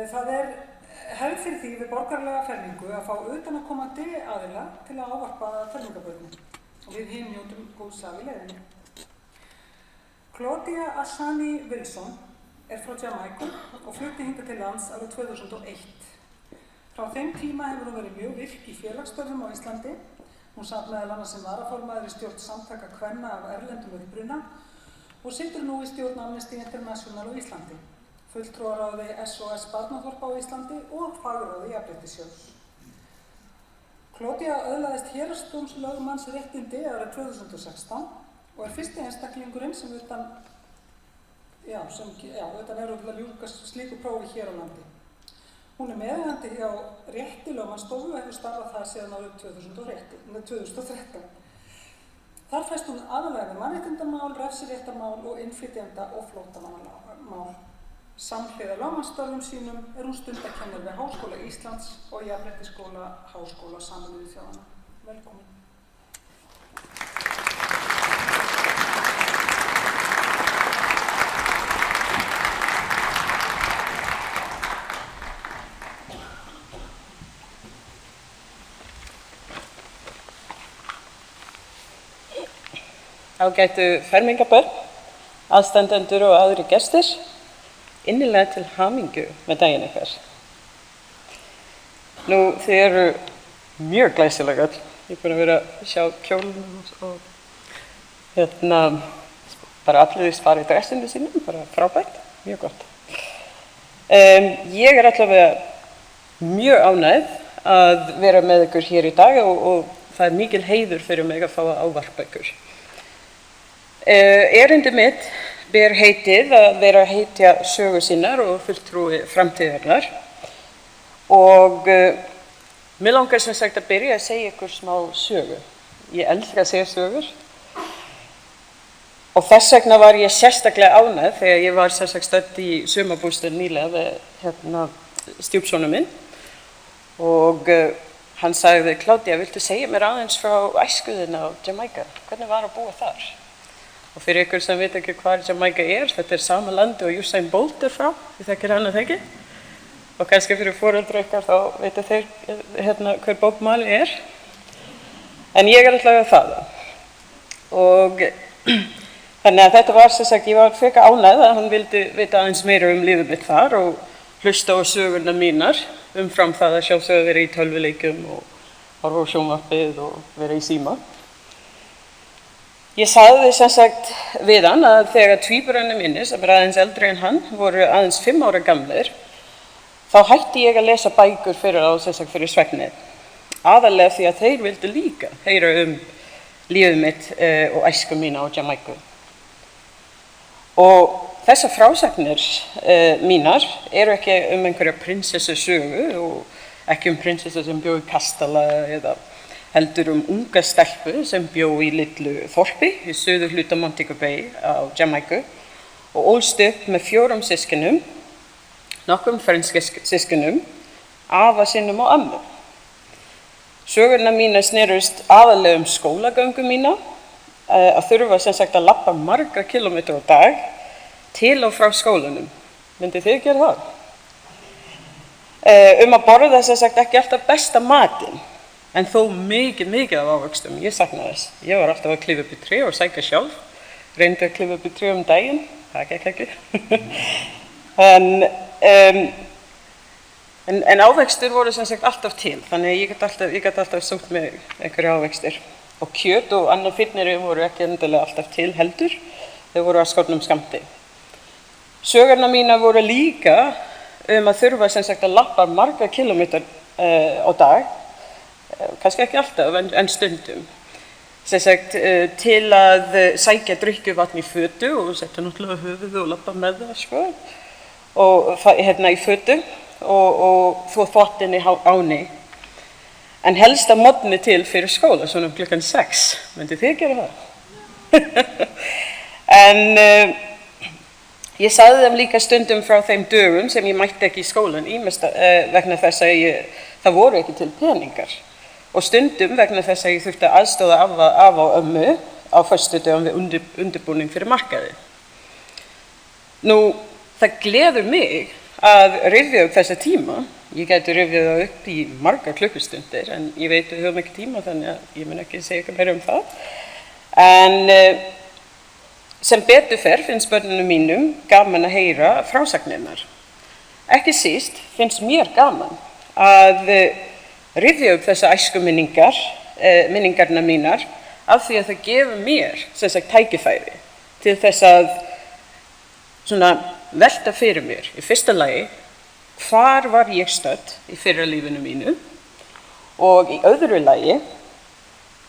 Það hefð fyrir því við borgaralega fermingu að fá utanaðkomandi aðila til að ávarpa fermingarbörnin og við hin njótum góðs af í leiðinni. Claudia Ashani Wilson frá Jamaica og flutti hingað til lands árið 2001. Frá þeim tíma hefur hún verið mjög virk í félagsstörfum á Íslandi. Hún sat meðal annars sem varaformaður í stjórn samtaka kvenna af erlendum uppruna og situr nú í stjórn Amnesty International á Íslandi, fulltrúaráði SOS Barnaþorpa á Íslandi og fagráði Jafnréttissjóðs. Claudia öðlaðist héraðsdómslögmannsréttindi árið 2016 og fyrsti einstaklingurinn sem utan eru til að ljúka slíku prófi hér á landi. Hún meðhöndandi hjá Rétti lögmannsstofu og hefur starfað þar síðan árið 2013. Þar fæst hún aðallega við mannréttindamál, refsiréttarmál og innflytjenda- og flóttamannamál. Samhliða lögmannsstörfum sínum hún stundakennari við Háskóla Íslands og Jafnréttisskóla Háskóla Sameinuðu þjóðanna. Velkomin. Ágætu fermingarbörn, aðstandendur og aðrir gestir, innilega til hamingju með daginn ykkar. Nú, þið eru mjög glæsileg öll. Ég er búin að vera að sjá kjólum og bara allir því fara í dressinu sínum, bara frábært, mjög gott. Ég er allavega mjög ánægð að vera með ykkur hér í dag og það er mikil heiður fyrir mig að fá að ávarpa ykkur. Erindi mitt ber heitið að vera að heitja sögu sinnar og fulltrúi framtíðarinnar og mig langar sem sagt að byrja að segja ykkur smá sögu. Ég elska að segja sögur og þess vegna var ég sérstaklega ánægð þegar ég var sem sagt stödd í sumarbústað nýlega við stjúpsonum minn og hann sagði: Claudia, viltu segja mér aðeins frá æskuðina á Jamaica? Hvernig var að búa þar? Og fyrir ykkur sem veit ekki hvað Jamaica þetta sama landi og Usain Bolt frá, þið þekkir hann að þekki. Og kannski fyrir foreldra ykkar þá veitu þeir hver Bob Marley En ég allavega það. Og þannig að þetta var sem sagt, ég var frekar ánægð að hann vildi vita aðeins meira lífið mitt þar og hlusta á sögurnar mínar, umfram það að sjálfsögðu vera í tölvuleikjum og horfa á sjónvarpið og vera í síma. Ég sagði sem sagt við hann að þegar tvíburarnir mínir, sem aðeins eldri en hann, voru aðeins 5 ára gamlir, þá hætti ég að lesa bækur fyrir þá sem sagt fyrir svefnið. Aðallega því að þeir vildu líka heyra lífið mitt og æsku mína á Jamaica. Og þessar frásagnir mínar eru ekki einhverja prinsessusögu og ekki prinsessu sem bjó í kastala eða heldur unga stelpu sem bjó í litlu þorpi í suðurhluta Montego Bay á Jamaica og ólst upp með 4 systkinum, nokkrum frændsystknum, afa sínum og ömmu. Sögurnar mínar snerust aðallega skólagöngu mína, að þurfa sem sagt að labba marga kilometra á dag til og frá skólanum. Myndið þið gera það? Að borða sem sagt ekki alltaf besta matinn. En þó mikið af ávöxtum, ég sakna þess. Ég var alltaf að kliffa upp í tré og sækja sjálf. Reyndi að kliffa upp í tré daginn, það gekk ekki. En ávextir voru sem sagt alltaf til, þannig að ég gat alltaf sótt með einhverju ávextir. Og kjöt og annar fyrniri voru ekki endilega alltaf til heldur, þau voru að skornum skammti. Sögurnar mínar voru líka að þurfa sem sagt að labba marga kilometra á dag, kannski ekki alltaf, en stundum. Sem sagt, til að sækja drykkjuvatn í fötu og setja náttúrulega höfuð og labba með það, sko. Og í fötu og þvo þvottinn í áni. En helst að morgni til fyrir skóla, svona klukkan 6. Myndið þið gera það? En ég sagði þeim líka stundum frá þeim dögum sem ég mætti ekki í skólan, ýmist vegna þess að það voru ekki til peningar. Og stundum vegna þess að ég þurfti að aðstoða afa og ömmu á föstudögum við undirbúning fyrir markaði. Nú, það gleður mig að rifja upp þessa tíma. Ég gæti rifjað það upp í margar klukkustundir, en ég veit við höfum ekki tíma, þannig að ég mun ekki segja eitthvað meira það. En sem betur fer finnst börnunum mínum gaman að heyra frásagnirnar. Ekki síst finnst mér gaman að rifja upp þessa minningarna mínar, af því að það gefur mér sem sagt tækifæri til þess að svona velta fyrir mér í fyrsta lagi hvar var ég stödd í fyrra lífinu mínu og í öðru lagi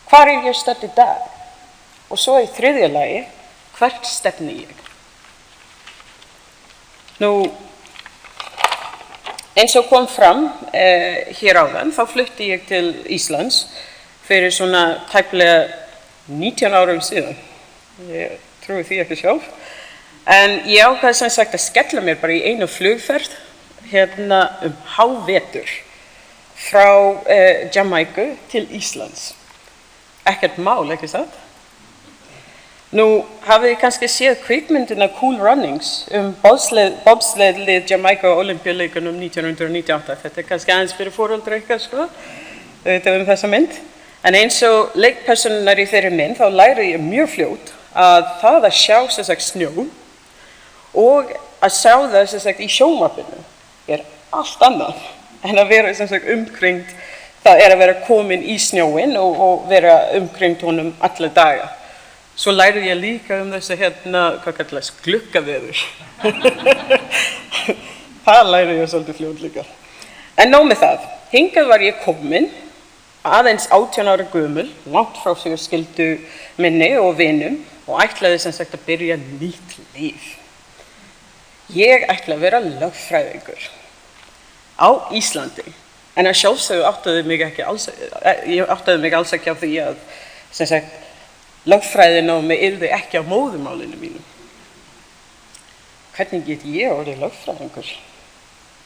hvar er ég stödd í dag og svo í þriðja lagi hvert stefni ég. Nú, eins og kom fram hér áðan, þá flutti ég til Íslands fyrir svona tæplega 19 árum síðan. Ég trúi því ekki sjálf. En ég ákvað sem sagt að skella mér bara í einu flugferð hérna hávetur frá Jamaica til Íslands. Ekkert mál, ekki satt? Nú, hafið þið kannski séð kvikmyndina Cool Runnings bobsleðlið Jamaica á Ólympíuleikunum 1998. Þetta kannski aðeins fyrir foreldra ykkar, sko. Þetta þessa mynd. En eins og leikpersonunar í þeirri mynd, þá læri ég mjög fljótt að það að sjá sem sagt snjó og að sjá það sem sagt í sjónvarpinu allt annað en að vera sem sagt umkringd, það að vera komin í snjóinn og vera umkringd honum alla daga. Svo læri ég líka þessi hvað kallast gluggaveður. Það læri ég svolítið fljótt líka. En nóg með það, hingað var ég komin aðeins 18 ára gömul, langt frá fjölskyldu minni og vinum og ætlaði sem sagt að byrja nýtt líf. Ég ætla að vera lögfræðingur á Íslandi, en að sjálfsögðu áttaði mig alls ekki á því að sem sagt lögfræðinámi yrði ekki á móðurmálinu mínu. Hvernig get ég orðið lögfræðingur?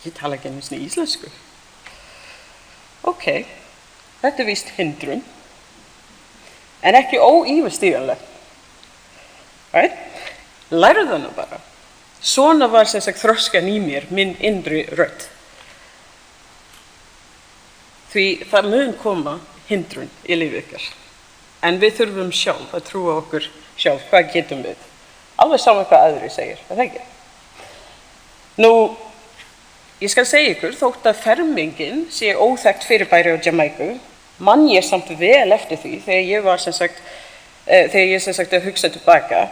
Ég tala ekki einu sinni íslensku. Ókei. Þetta víst hindrun, en ekki óyfirstíganleg. Right? Lærðu það nú bara. Svona var sem sagt þroskan í mér, minn innri rödd. Því það mun koma hindrun í lífi ykkar. En við þurfum sjálf að trúa okkur sjálf, hvað getum við? Alveg saman hvað aðri segir, það ekki? Nú, ég skal segja ykkur, þótt að fermingin sé óþekkt fyrirbæri á Jamaica, man ég samt vel eftir því þegar ég sem sagt að hugsa tilbaka.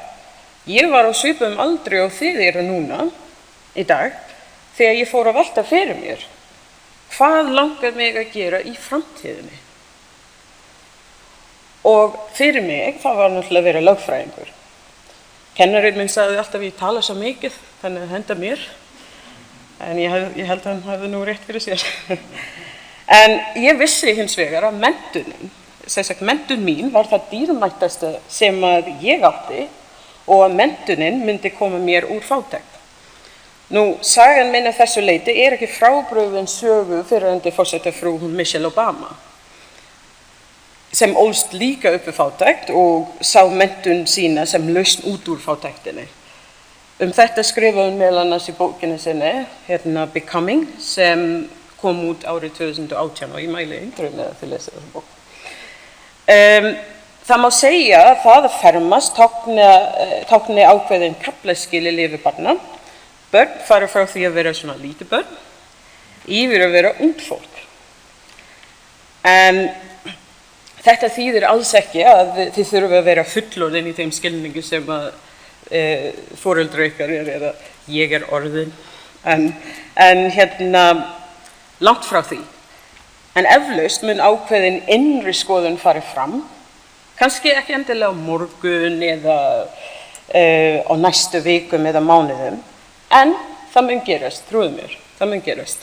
Ég var á svipuðum aldri og þið eru núna í dag þegar ég fór að velta fyrir mér. Hvað langar mig að gera í framtíðinni? Og fyrir mig, það var náttúrulega að vera lögfræðingur. Kennarinn minn sagði alltaf ég tala svo mikið, þannig að henda mér. En ég held að hann hafði nú rétt fyrir sér. En ég vissi hins vegar að menntun mín var það dýrmættasta sem að ég átti og að menntunin myndi koma mér úr fátækt. Nú, sagan minn að þessu leyti ekki frábrugðin sögu fyrrverandi forsetafrú Michelle Obama, sem ólst líka upp við fátækt og sá menntun sína sem lausn út úr fátæktinni. Þetta skrifaði hún meðal annars í bókinni sinni, Becoming, sem kom út árið 2018 og ég mæli eindregið með að þið lesið þessa bók. Það má segja að það að fermast tákni ákveðin kaflaskil í lífi barna. Börn fara frá því að vera svona lítið börn yfir að vera ungt fólk. En þetta þýðir alls ekki að þið þurfum að vera fullorðin í þeim skilningu sem að foreldrar ykkar eða ég orðin. En langt frá því. En eflaust mun ákveðin innri skoðun farið fram, kannski ekki endilega á morgun eða á næstu vikum eða mánuðum, en það mun gerast, trúðu mér, það mun gerast.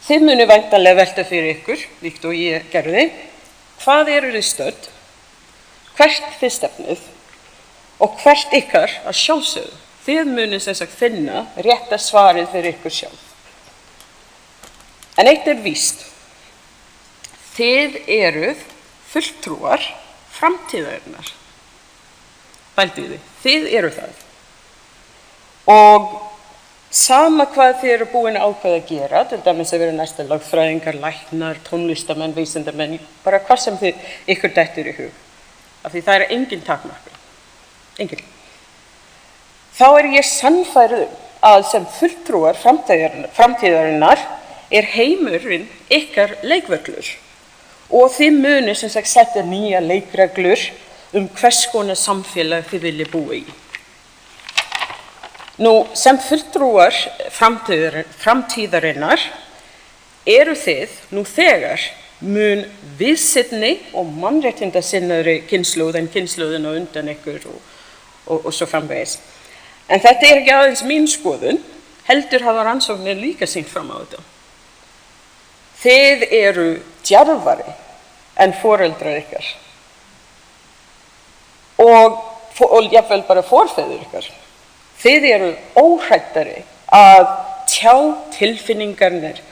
Þið munu væntanlega velta fyrir ykkur, líkt og ég gerði, hvað þið stödd, hvert þið stefnið og hvert ykkar að sjálfsögðu. Þið munu sem sagt finna rétta svarið fyrir ykkur sjálf. En eitt víst, þið eruð fulltrúar framtíðarinnar. Pældu í því, þið eruð það. Og sama hvað þið eru búin að ákveða að gera, til dæmis að vera næsta lögfræðingar, læknar, tónlistamenn, vísindamenn, bara hvað sem ykkur dettur í hug. Af því það er engin takmarkun. Engin. Þá er ég sannfærð að sem fulltrúar framtíðarinnar er heimurinn ykkar leikvöllur og þið munið sem sagt setja nýja leikreglur hvers konar samfélag þið viljið búa í. Nú, sem fulltrúar framtíðarinnar eru þið nú þegar mun víðsýnni og mannréttindasinnaðri kynslóð en kynslóðin á undan ykkur og svo framvegis. En þetta er ekki aðeins mín skoðun, heldur hafa rannsóknir líka sýnt fram á þetta. Þið eru djarfari en foreldrar ykkar og jafnvel bara forfeður ykkar. Þið eru óhræddari að tjá tilfinningarnir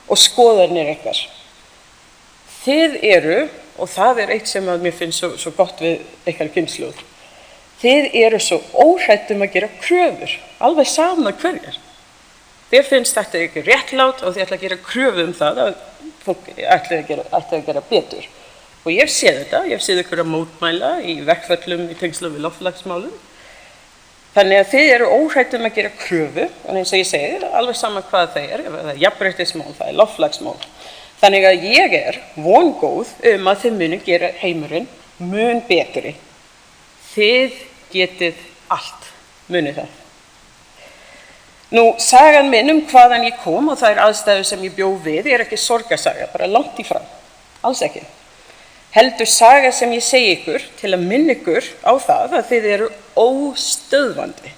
og skoðanir ykkar. Þið eru, og það er eitt sem að mér finnst svo gott við ykkar kynslóð, þið eru svo óhrædd að gera kröfur, alveg sama hverjar. Þér finnst þetta ekki réttlátt og þið ætla að gera kröfu það að fólk ætla að gera betur. Og ég sé þetta, ég sé ykkur að mótmæla í verkföllum í tengslum við loftslagsmálum. Þannig að þið eru óhrædd að gera kröfu, og eins og ég segi, alveg sama hvað það er, ef það er jafnréttismál, það er loftslagsmál. Þannig að ég er vongóð að þið muni gera heimurinn mun betri. Þið getið allt, munið það. Nú, sagan minn hvaðan ég kom og þær aðstæður sem ég bjó við er ekki sorgarsaga, bara langt í frá, alls ekki. Heldur saga sem ég segi ykkur til að minna ykkur á það að þið eru óstöðvandi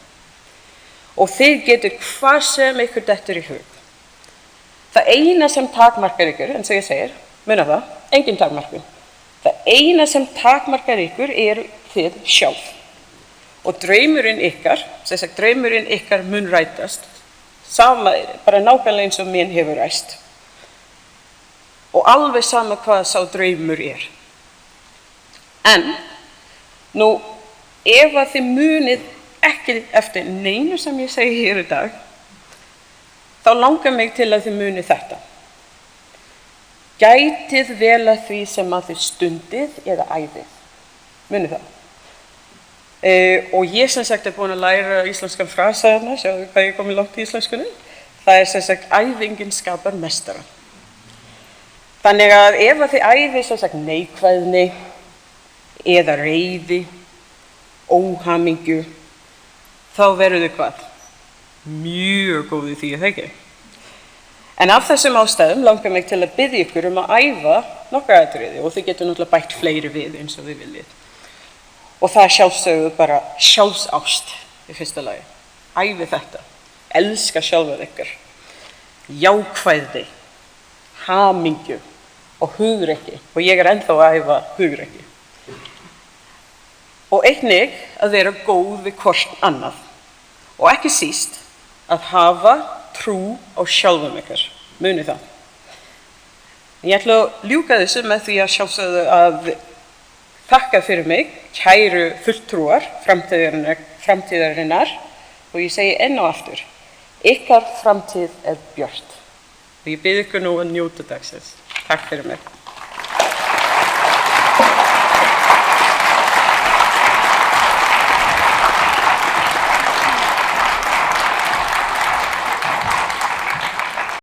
og þið getur hvað sem ykkur dettur í hug. Það eina sem takmarkar ykkur, eins og ég segir, muna það, engin takmarkun. Það eina sem takmarkar ykkur er þið sjálf. Og draumurinn ykkar mun rætast, sama, bara nákvæmlega eins og minn hefur ræst. Og alveg sama hvað sá draumur er. En, nú, ef að þið munið ekki eftir neinu sem ég segi hér í dag, þá langar mig til að þið munið þetta. Gætið vel að því sem að þið stundið eða æðið. Munið það. Og ég sem sagt er búin að læra íslenskan frasa þarna, sjáðu hvað ég komið langt í íslenskunni. Það er sem sagt æfingin skapar mestara. Þannig að ef að þið æfið sem sagt neikvæðni eða reiði, óhamingju, þá verður þið hvað? Mjög góð í því, ekki? En af þessum ástæðum langar mig til að biðja ykkur að æfa nokkra atriði og þið getur náttúrulega bætt fleiri við eins og þið viljið. Og það sjálfsögðu bara sjálfsást í fyrsta lagi. Æfi þetta. Elska sjálfað ykkar. Jákvæði, hamingju og hugrekki. Og ég er ennþá að æfa hugrekki. Og einnig að vera góð við hvort annað. Og ekki síst að hafa trú á sjálfum ykkar. Munið það. Ég ætla að ljúka þessu með því að sjálfsögðu að þakka fyrir mig, kæru fulltrúar framtíðarinnar og ég segi enn og aftur, ykkar framtíð er björt. Og ég bið ykkur nú að njóta dagsins. Takk fyrir mig.